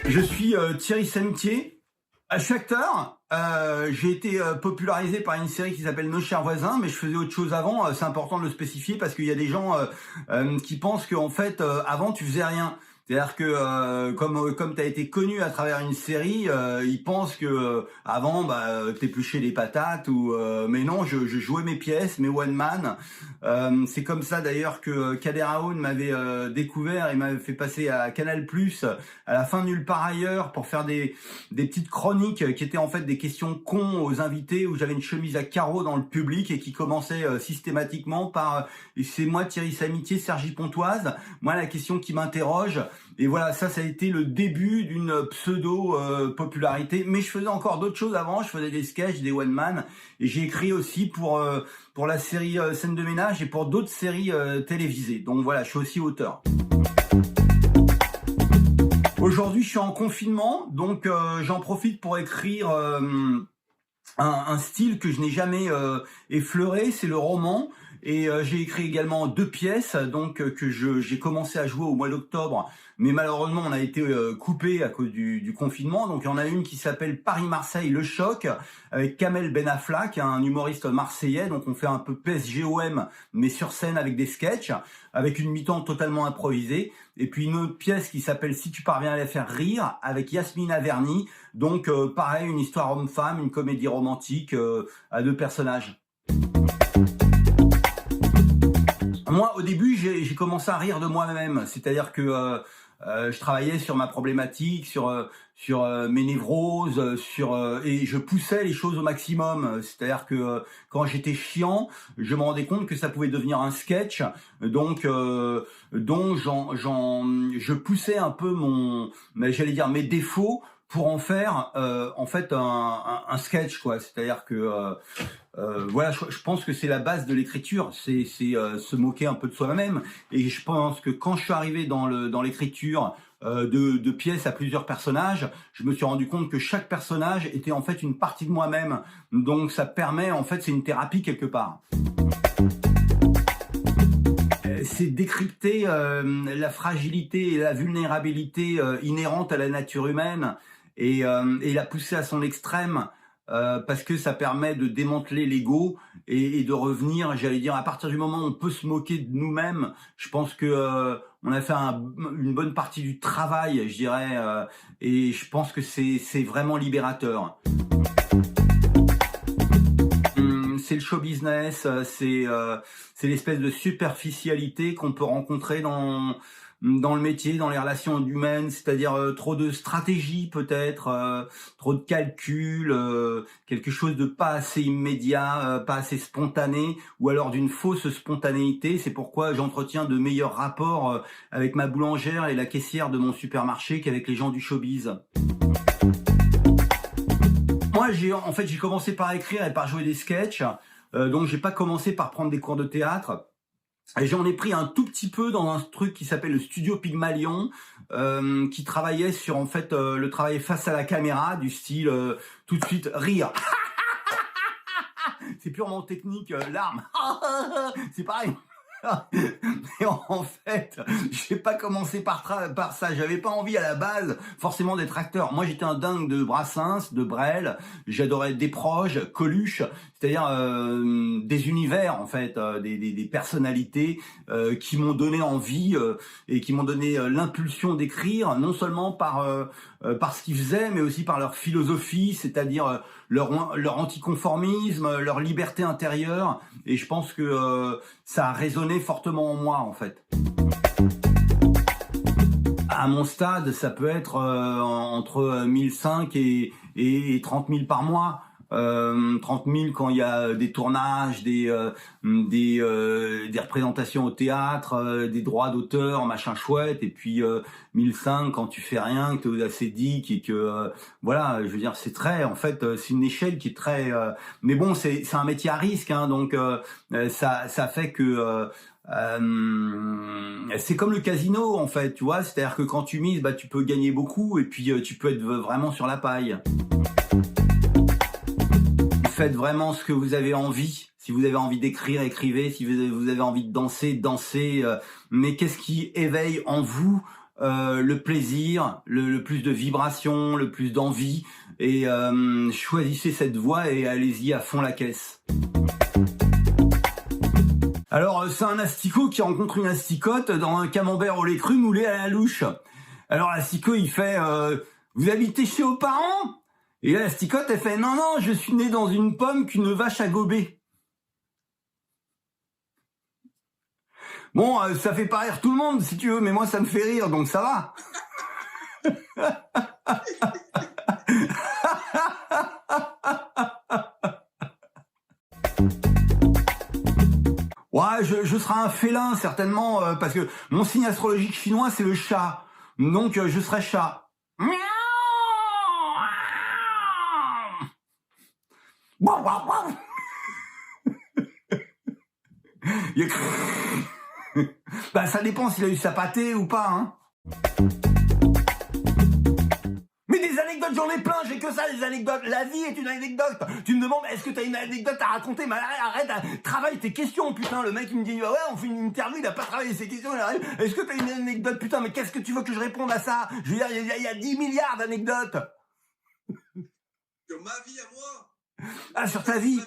Je suis Thierry Samitier. Je suis acteur. J'ai été popularisé par une série qui s'appelle Nos chers voisins, mais je faisais autre chose avant. C'est important de le spécifier parce qu'il y a des gens qui pensent qu'en fait, avant, tu faisais rien. C'est-à-dire que comme tu as été connu à travers une série, ils pensent que avant t'épluchais des patates ou mais non, je jouais mes pièces, mes one man. C'est comme ça d'ailleurs que Kader Aoun m'avait découvert et m'avait fait passer à Canal+ à la fin de Nulle part ailleurs pour faire des petites chroniques qui étaient en fait des questions cons aux invités où j'avais une chemise à carreaux dans le public et qui commençait systématiquement par c'est moi Thierry Samitier, Sergi Pontoise. Moi la question qui m'interroge. Et voilà, ça a été le début d'une pseudo-popularité. Mais je faisais encore d'autres choses avant. Je faisais des sketchs, des one-man. Et j'ai écrit aussi pour la série Scène de ménage et pour d'autres séries télévisées. Donc voilà, je suis aussi auteur. Aujourd'hui, je suis en confinement. Donc j'en profite pour écrire un style que je n'ai jamais effleuré. C'est le roman. Et j'ai écrit également 2 pièces donc que j'ai commencé à jouer au mois d'octobre, mais malheureusement on a été coupé à cause du confinement. Donc il y en a une qui s'appelle Paris-Marseille le choc avec Kamel Benaflak, un humoriste marseillais. Donc on fait un peu PSGOM mais sur scène avec des sketchs, avec une mi-temps totalement improvisée. Et puis une autre pièce qui s'appelle Si tu parviens à les faire rire avec Yasmina Verny. Donc pareil, une histoire homme-femme, une comédie romantique à 2 personnages. Moi, au début, j'ai commencé à rire de moi-même, c'est-à-dire que je travaillais sur ma problématique, sur mes névroses, et je poussais les choses au maximum. C'est-à-dire que quand j'étais chiant, je me rendais compte que ça pouvait devenir un sketch, donc je poussais un peu j'allais dire mes défauts pour en faire en fait un sketch, quoi. C'est-à-dire que voilà, je pense que c'est la base de l'écriture, c'est se moquer un peu de soi-même. Et je pense que quand je suis arrivé dans l'écriture de pièces à plusieurs personnages, je me suis rendu compte que chaque personnage était en fait une partie de moi-même. Donc ça permet, en fait, c'est une thérapie quelque part. C'est décrypter la fragilité et la vulnérabilité inhérente à la nature humaine et la pousser à son extrême. Parce que ça permet de démanteler l'ego et de revenir, j'allais dire, à partir du moment où on peut se moquer de nous-mêmes, je pense que on a fait une bonne partie du travail, je dirais, et je pense que c'est vraiment libérateur. C'est le show business, c'est l'espèce de superficialité qu'on peut rencontrer dans le métier, dans les relations humaines, c'est-à-dire trop de stratégie peut-être, trop de calcul, quelque chose de pas assez immédiat, pas assez spontané, ou alors d'une fausse spontanéité. C'est pourquoi j'entretiens de meilleurs rapports avec ma boulangère et la caissière de mon supermarché qu'avec les gens du showbiz. Moi, j'ai commencé par écrire et par jouer des sketchs, donc j'ai pas commencé par prendre des cours de théâtre. Et j'en ai pris un tout petit peu dans un truc qui s'appelle le Studio Pygmalion, qui travaillait sur en fait le travail face à la caméra, du style tout de suite rire. C'est purement technique, larmes. C'est pareil. Et en fait, j'ai pas commencé par ça. J'avais pas envie à la base forcément d'être acteur. Moi, j'étais un dingue de Brassens, de Brel. J'adorais Desproges, Coluche, c'est-à-dire des univers en fait, des personnalités qui m'ont donné envie et qui m'ont donné l'impulsion d'écrire, non seulement par ce qu'ils faisaient, mais aussi par leur philosophie, c'est-à-dire leur anticonformisme, leur liberté intérieure. Et je pense que ça a résonné fortement en moi, en fait. À mon stade, ça peut être entre 1005 et 30 000 par mois. 30 000 quand il y a des tournages, des représentations au théâtre, des droits d'auteur, machin chouette, et puis 1005 quand tu fais rien, que t'es assez dick et que voilà, je veux dire, c'est très, en fait, c'est une échelle qui est très, mais bon, c'est un métier à risque, hein, donc ça fait que C'est comme le casino en fait, tu vois, c'est-à-dire que quand tu mises, bah tu peux gagner beaucoup et puis tu peux être vraiment sur la paille. Faites vraiment ce que vous avez envie. Si vous avez envie d'écrire, écrivez. Si vous avez envie de danser, dansez. Mais qu'est-ce qui éveille en vous le plaisir, le plus de vibrations, le plus d'envie? Et choisissez cette voie et allez-y à fond la caisse. Alors, c'est un asticot qui rencontre une asticote dans un camembert au lait cru moulé à la louche. Alors, l'asticot, il fait vous habitez chez vos parents? Et là, l'asticote, elle fait non, non, je suis né dans une pomme qu'une vache a gobée. Bon, ça fait pas rire tout le monde, si tu veux, mais moi, ça me fait rire, donc ça va. Ouais, je serai un félin, certainement, parce que mon signe astrologique chinois, c'est le chat. Donc, je serai chat. Bah, ça dépend s'il a eu sa pâtée ou pas, hein. Mais des anecdotes, j'en ai plein, j'ai que ça, des anecdotes. La vie est une anecdote. Tu me demandes, est-ce que t'as une anecdote à raconter? Mais arrête, travaille tes questions, putain. Le mec, il me dit, ouais, on fait une interview, il a pas travaillé ses questions, il arrive. Est-ce que t'as une anecdote? Putain, mais qu'est-ce que tu veux que je réponde à ça? Je veux dire, il y a 10 milliards d'anecdotes. Sur ma vie à moi. Ah, sur ta vie.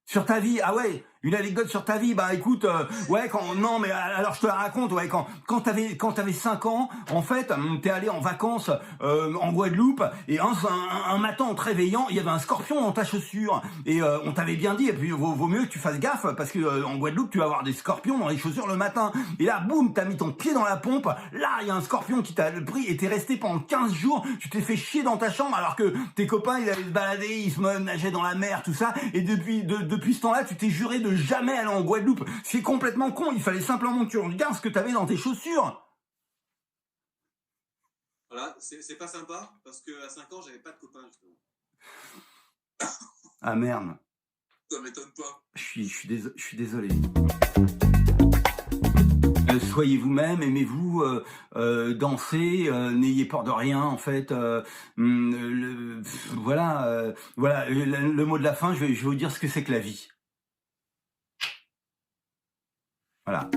Sur ta vie, ah ouais, une anecdote sur ta vie, bah écoute, ouais, non mais alors je te la raconte, ouais, quand t'avais 5 ans, en fait, t'es allé en vacances en Guadeloupe, et un matin en te réveillant, il y avait un scorpion dans ta chaussure, et on t'avait bien dit, et puis vaut mieux que tu fasses gaffe, parce que en Guadeloupe, tu vas avoir des scorpions dans les chaussures le matin, et là, boum, t'as mis ton pied dans la pompe, là, il y a un scorpion qui t'a pris, et t'es resté pendant 15 jours, tu t'es fait chier dans ta chambre, alors que tes copains, ils allaient se balader, ils se nageaient dans la mer, tout ça, et depuis ce temps-là, tu t'es juré de jamais aller en Guadeloupe. C'est complètement con, il fallait simplement que tu regardes ce que tu avais dans tes chaussures. Voilà, c'est pas sympa, parce que à 5 ans, j'avais pas de copains, justement. Ah merde. Ça m'étonne pas. Je suis désolé. Soyez vous-même, aimez-vous, dansez, n'ayez peur de rien en fait. Voilà, le mot de la fin, je vais vous dire ce que c'est que la vie. Voilà.